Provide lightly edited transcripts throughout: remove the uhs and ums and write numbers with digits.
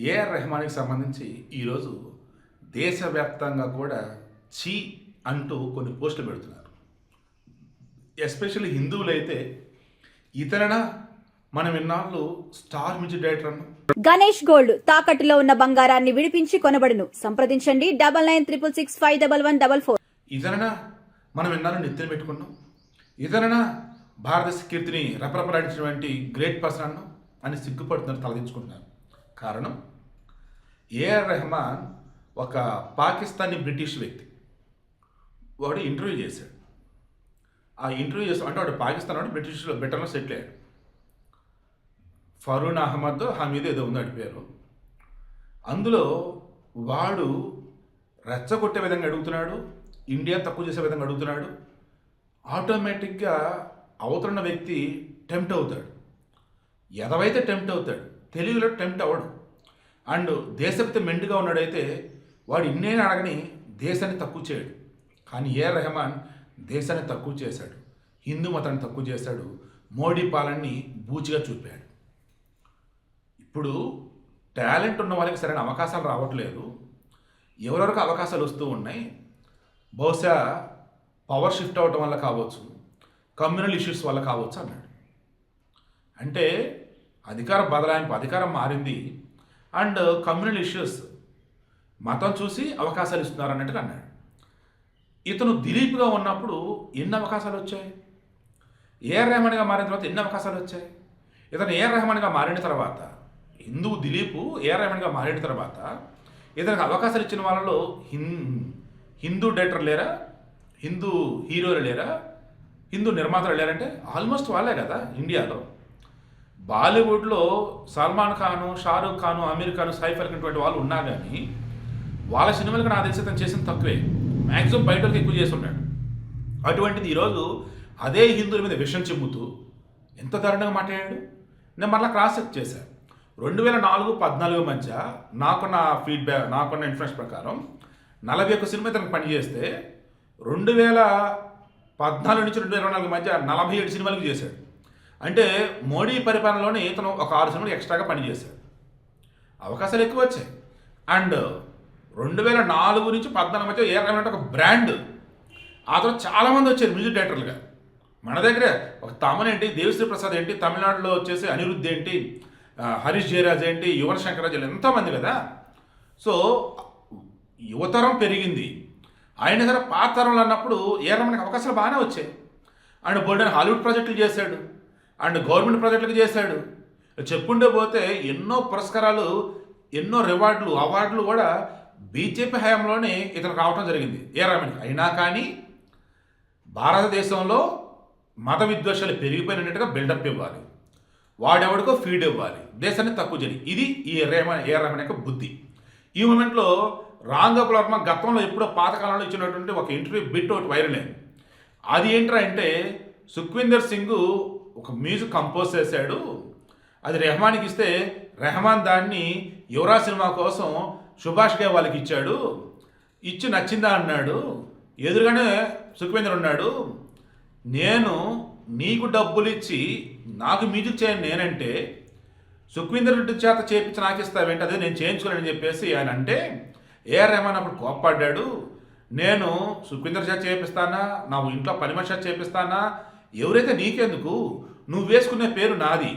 AR రెహమాన్కి సంబంధించి ఈరోజు దేశవ్యాప్తంగా కూడా ఛీ అంటూ కొన్ని పోస్టులు పెడుతున్నారు. ఎస్పెషల్లీ హిందువులైతే ఇతరన మనం ఇన్నాళ్ళు స్టార్ మ్యూజిక్ డైరెక్టర్ అన్నాం. గణేష్ గోల్డ్ తాకట్టులో ఉన్న బంగారాన్ని విడిపించి కొనబడును. సంప్రదించండి 9966611144. ఇతరన మనం ఇన్నాళ్ళు నెత్తిన పెట్టుకున్నాం. ఇతరన భారతదేశ కీర్తిని రపరపలాడించినటువంటి గ్రేట్ పర్సన్ అన్నాం అని సిగ్గుపడుతున్నారు, తలదించుకుంటున్నారు. కారణం, ఏఆర్ రెహమాన్ ఒక పాకిస్తానీ బ్రిటిష్ వ్యక్తి. వాడు ఇంటర్వ్యూ చేశాడు. ఆ ఇంటర్వ్యూ చేస్తాం అంటే వాడు పాకిస్తాన్ వాడు బ్రిటన్లో సెటిల్ అయ్యాడు. ఫరూన్ అహ్మద్ హమీద్ ఏదో ఉంది వాడి పేరు. అందులో వాడు రెచ్చగొట్టే విధంగా అడుగుతున్నాడు, ఇండియా తక్కువ చేసే విధంగా అడుగుతున్నాడు. ఆటోమేటిక్గా అవతరున్న వ్యక్తి టెంప్ట్ అవుతాడు. ఎదవైతే టెంప్ట్ అవుతాడు, తెలుగులో టెంప్ట్ అవ్వడు. అండ్ దేశభక్తి మెండుగా ఉన్నాడైతే వాడు ఇన్నేని అడగని దేశాన్ని తక్కువ చేయడు. కానీ ఏఆర్ రెహమాన్ దేశాన్ని తక్కువ చేశాడు, హిందూ మతాన్ని తక్కువ చేశాడు, మోడీ పాలనని బూచిగా చూపాడు. ఇప్పుడు టాలెంట్ ఉన్న వాళ్ళకి సరైన అవకాశాలు రావట్లేదు. ఎవరెవరికి అవకాశాలు వస్తూ ఉన్నాయి, బహుశా పవర్ షిఫ్ట్ అవ్వటం వల్ల కావచ్చు, కమ్యూనల్ ఇష్యూస్ వల్ల కావచ్చు అన్నాడు. అంటే అధికారం బదలాయింపు, అధికారం మారింది అండ్ కమ్యూనల్ ఇష్యూస్ మతం చూసి అవకాశాలు ఇస్తున్నారు అన్నట్టుగా అన్నాడు. ఇతను దిలీప్గా ఉన్నప్పుడు ఎన్ని అవకాశాలు వచ్చాయి, ఏఆర్ రెహమాన్గా మారిన తర్వాత ఎన్ని అవకాశాలు వచ్చాయి. ఇతను ఏఆర్ రెహమాన్గా మారిన తర్వాత, హిందూ దిలీప్ ఏఆర్ రెహమాన్గా మారిన తర్వాత ఇతనికి అవకాశాలు ఇచ్చిన వాళ్ళలో హిందూ డైరెక్టర్ లేరా, హిందూ హీరోలు లేరా, హిందూ నిర్మాతలు లేరంటే ఆల్మోస్ట్ వాళ్ళే కదా ఇండియాలో. బాలీవుడ్లో సల్మాన్ ఖాను, షారూఖ్ ఖాను, అమీర్ ఖాను, సైఫ్ అలీ ఖాన్ వాళ్ళు ఉన్నా కానీ వాళ్ళ సినిమాలకు నా తెలిసి తను చేసిన తక్కువే. మ్యాక్సిమం బయట వాళ్ళకి ఎక్కువ చేసి ఉన్నాడు. అటువంటిది ఈరోజు అదే హిందువుల మీద విషం చెమ్ముతూ ఎంత దారుణంగా మాట్లాడాడు. నేను మళ్ళీ క్రాస్ చెక్ చేశాను. 2004-14 మధ్య నాకున్న ఫీడ్బ్యాక్, నాకున్న ఇన్ఫర్మేషన్ ప్రకారం 41 సినిమా తనకు పనిచేస్తే 2014 నుంచి 2024 మధ్య 47 సినిమాలకు చేశాడు. అంటే మోడీ పరిపాలనలోనే ఇతను ఒక 6 సినిమాలు ఎక్స్ట్రాగా పనిచేశాడు. అవకాశాలు ఎక్కువ వచ్చాయి. అండ్ 2004 నుంచి 14 మధ్య ఏఆర్ రెహమాన్ అంటే ఒక బ్రాండ్. ఆ తర్వాత చాలామంది వచ్చారు మ్యూజిక్ డైరెక్టర్లుగా. మన దగ్గర ఒక తమన్ ఏంటి, దేవిశ్రీ ప్రసాద్ ఏంటి, తమిళనాడులో వచ్చేసి అనిరుద్ధ్ ఏంటి, హరీష్ జయరాజ్ ఏంటి, యువన్ శంకర్ రాజు ఎంతోమంది కదా. సో యువతరం పెరిగింది. ఆయన సరే పాత తరంలో అన్నప్పుడు ఏఆర్ రెహమాన్కి అవకాశాలు బాగానే వచ్చాయి. అండ్ బోల్డెన్ హాలీవుడ్ ప్రాజెక్టులు చేశాడు, అండ్ గవర్నమెంట్ ప్రాజెక్టులకు చేశాడు. చెప్పుండే పోతే ఎన్నో పురస్కారాలు, ఎన్నో అవార్డులు కూడా బీజేపీ హయాంలోనే ఇతను రావడం జరిగింది ఏఆర్ రెహమాన్కి. అయినా కానీ భారతదేశంలో మత విద్వేషాలు పెరిగిపోయినట్టుగా బిల్డప్ ఇవ్వాలి, వాడెవడికో ఫీడ్ ఇవ్వాలి, దేశాన్ని తక్కువ చేయాలి. ఇది ఈ ఏఆర్ రెహమాన్ యొక్క బుద్ధి. ఈ మూమెంట్లో రామ్ గోపాల్ వర్మ గతంలో ఎప్పుడో పాతకాలంలో ఇచ్చినటువంటి ఒక ఇంటర్వ్యూ బిట్ ఒకటి వైరల్ అయింది. అది ఏంట్రా అంటే, సుఖ్వీందర్ సింగ్ ఒక మ్యూజిక్ కంపోజ్ చేశాడు, అది రెహమాన్కి ఇస్తే రెహమాన్ దాన్ని యువరాజ్ సినిమా కోసం సుభాష్ గే వాళ్ళకి ఇచ్చాడు, ఇచ్చి నచ్చిందా అన్నాడు. ఎదురుగానే సుఖ్వీందర్ ఉన్నాడు, నేను నీకు డబ్బులు ఇచ్చి నాకు మ్యూజిక్ చేయను నేనంటే సుఖ్వీందర్ రెడ్డి చేత చేయించి నాకు ఇస్తావేంటి, అదే నేను చేయించుకోలేని చెప్పేసి ఆయన అంటే ఏఆర్ రెహమాన్ అప్పుడు కోప్పడ్డాడు. నేను సుఖ్వీందర్ చేత చేపిస్తానా, నా ఇంట్లో పని మనిషి చేత చేపిస్తానా, ఎవరైతే నీకెందుకు, నువ్వు వేసుకునే పేరు నాది,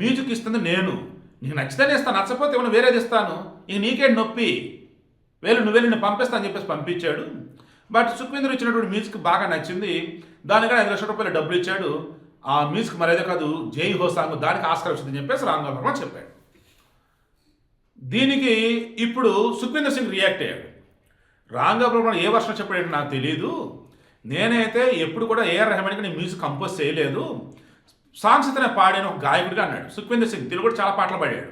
మ్యూజిక్ ఇస్తుంది నేను, నీకు నచ్చితేనే ఇస్తాను, నచ్చకపోతే ఏమైనా వేరేది ఇస్తాను, ఇక నీకే నొప్పి, నువ్వు వెళ్ళి నేను పంపిస్తాను చెప్పేసి పంపించాడు. బట్ సుఖ్వీందర్ ఇచ్చినటువంటి మ్యూజిక్ బాగా నచ్చింది, దానికన్నా 5 లక్షల రూపాయలు డబ్బులు ఇచ్చాడు. ఆ మ్యూజిక్ మరేదో కాదు, జై హో సాంగ్, దానికి ఆస్కార్ వచ్చిందని చెప్పేసి రామ్ గోపాల్ వర్మ చెప్పాడు. దీనికి ఇప్పుడు సుఖ్వీందర్ సింగ్ రియాక్ట్ అయ్యాడు. రామ్ గోపాల్ వర్మ ఏ వర్షం చెప్పాడు నాకు తెలియదు, నేనైతే ఎప్పుడు కూడా ఏఆర్ రెహమాన్కి నేను మ్యూజిక్ కంపోజ్ చేయలేదు, సాంగ్స్ అయితే నేను పాడాను ఒక గాయకుడిగా అన్నాడు. సుఖ్వీందర్ సింగ్ తెలుగు కూడా చాలా పాటలు పాడాడు,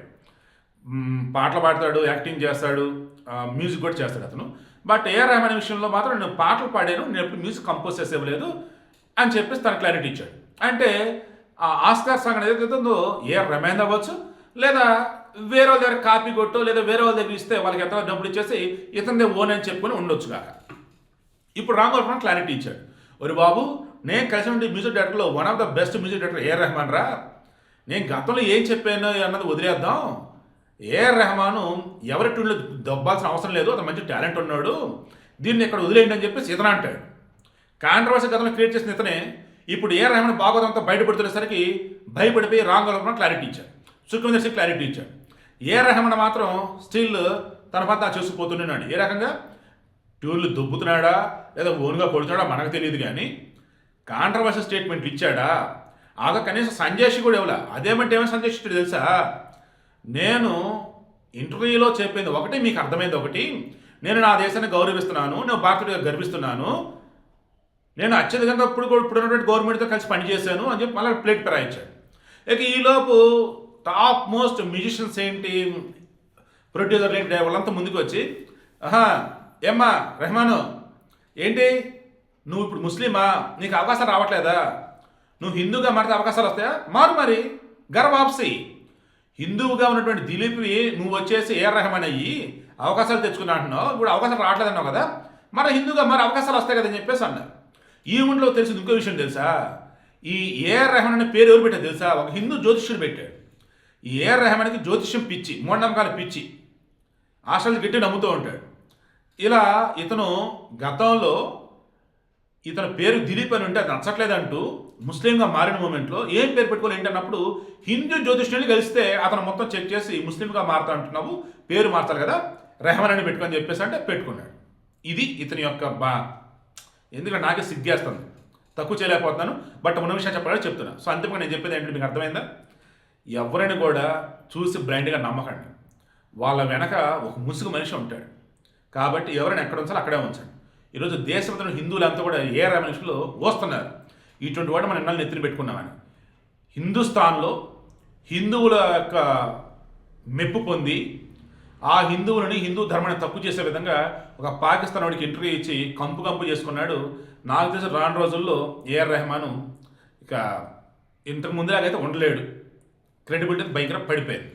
పాటలు పాడతాడు, యాక్టింగ్ చేస్తాడు, మ్యూజిక్ కూడా చేస్తాడు అతను. బట్ ఏఆర్ రెహమాన్ విషయంలో మాత్రం నేను పాటలు పాడాను, నేను ఎప్పుడు మ్యూజిక్ కంపోజ్ చేసేవ్వలేదు అని చెప్పేసి తన క్లారిటీ ఇచ్చాడు. అంటే ఆ ఆస్కార్ సాంగ్ అనేది ఏదైతే ఉందో ఏఆర్ రెహమాన్ అవ్వచ్చు, లేదా వేరే వాళ్ళ దగ్గర కాపీ కొట్టో, లేదా వేరే వాళ్ళ దగ్గర ఇస్తే వాళ్ళకి ఎంత డబ్బులు ఇచ్చేసి ఇతనిదే ఓన్ అని చెప్పుకొని ఉండొచ్చు కాక. ఇప్పుడు రామ్ గోపాల్ వర్మ క్లారిటీ ఇచ్చాడు, ఒరి బాబు నేను కలిసినటువంటి మ్యూజిక్ డైరెక్టర్లో one of the best music director AR Rahman రా, నేను గతంలో ఏం చెప్పాను అన్నది వదిలేద్దాం, ఏఆర్ రెహమాను ఎవరి ట్యూన్లో దొబ్బాల్సిన అవసరం లేదు, అతను మంచి టాలెంట్ ఉన్నాడు, దీన్ని ఇక్కడ వదిలేయండి అని చెప్పేసి ఇతను అంటాడు. కాంట్రవర్సీ కథను క్రియేట్ చేసిన ఇతనే ఇప్పుడు ఏఆర్ రెహమాన్ భాగవతంతో బయటపడుతున్నసరికి భయపడిపోయి రాంగ్ క్లారిటీ ఇచ్చాడు, సుఖ్వీందర్ సింగ్ క్లారిటీ ఇచ్చాడు. ఏఆర్ రెహమాన్ మాత్రం స్టిల్ తన పని తాను చేసుకుపోతున్నాడు. ఏ రకంగా ట్యూన్లు దుబ్బుతున్నాడా లేదా ఓన్గా కొడుతున్నాడా మనకు తెలియదు, కానీ కాంట్రవర్సీ స్టేట్మెంట్లు ఇచ్చాడా? ఆగా కనీసం సంజయ్ కూడా ఇవ్వలే. అదేమంటే ఏమైనా సంజయ్ ఇచ్చాడు తెలుసా? నేను ఇంటర్వ్యూలో చెప్పింది ఒకటి, మీకు అర్థమైంది ఒకటి, నేను నా దేశాన్ని గౌరవిస్తున్నాను, నేను భారతీయుడిగా గర్విస్తున్నాను, నేను అత్యధికంగా ఇప్పుడున్నటువంటి గవర్నమెంట్తో కలిసి పనిచేశాను అని చెప్పి మళ్ళీ ప్లేట్ పెరాయించాడు. ఇక ఈలోపు టాప్ మోస్ట్ మ్యూజిషియన్స్ ఏంటి, ప్రొడ్యూసర్ ఏంటి, వాళ్ళంతా ముందుకు వచ్చి ఏమ్మా రెహమాను ఏంటి నువ్వు ఇప్పుడు ముస్లిమా, నీకు అవకాశాలు రావట్లేదా, నువ్వు హిందూగా మారితే అవకాశాలు వస్తాయా, మారు మరి గర్వాప్సి. హిందువుగా ఉన్నటువంటి దిలీప్వి నువ్వు వచ్చేసి ఏఆర్ రెహమాన్ అయ్యి అవకాశాలు తెచ్చుకున్నా అంటున్నావు, ఇప్పుడు అవకాశాలు రావట్లేదన్నావు కదా, మరి హిందూగా మరి అవకాశాలు వస్తాయి కదా అని చెప్పేసి అన్నారు. ఈ ఊళ్ళో తెలిసింది ఇంకో విషయం తెలుసా? ఈ ఏఆర్ రెహమాన్ అనే పేరు ఎవరు పెట్టారు తెలుసా? ఒక హిందూ జ్యోతిష్యుడు పెట్టాడు. ఈ ఏఆర్ రెహమాన్కి జ్యోతిష్యం పిచ్చి, మూఢనమ్మకాల పిచ్చి, ఆశలు గట్టి నమ్ముతూ ఉంటాడు. ఇలా ఇతను గతంలో ఇతని పేరు దిలీప్ అని ఉంటే అది నచ్చట్లేదంటూ ముస్లింగా మారిన మూమెంట్లో ఏం పేరు పెట్టుకోవాలి ఏంటన్నప్పుడు హిందూ జ్యోతిష్యుని కలిస్తే అతను మొత్తం చెక్ చేసి ముస్లింగా మారుతా అంటున్నావు, పేరు మార్చాలి కదా, రెహమాన్ అని పెట్టుకొని చెప్పేసి అంటే పెట్టుకున్నాడు. ఇది ఇతని యొక్క ఎందుకంటే నాకే సిగ్గేస్తుంది, తక్కువ చేయలేకపోతున్నాను, బట్ ఉన్న విషయం చెప్పాలని చెప్తున్నా. సో అంతిమంగా నేను చెప్పేది ఏంటంటే మీకు అర్థమైందా? ఎవరిని కూడా చూసి బ్లైండ్గా నమ్మకండి, వాళ్ళ వెనక ఒక ముసుగు మనిషి ఉంటాడు. కాబట్టి ఎవరైనా ఎక్కడ ఉంచాలో అక్కడే ఉంచండి. ఈరోజు దేశంలో హిందువులంతా కూడా ఏ మనుషులు వస్తున్నారు, ఇటువంటి వాడు మనం ఎన్నాళ్ళు నెత్తిన పెట్టుకున్నామని. హిందుస్థాన్లో హిందువుల యొక్క మెప్పు పొంది ఆ హిందువులని, హిందూ ధర్మాన్ని తప్పు చేసే విధంగా ఒక పాకిస్తాన్ వాడికి ఇంటర్వ్యూ ఇచ్చి కంపు చేసుకున్నాడు. నాకు తెలిసి రాను రోజుల్లో ఏఆర్ రెహమాను ఇక ఇంతకు ముందులాగైతే ఉండలేడు, క్రెడిబిలిటీ భయంకర పడిపోయింది.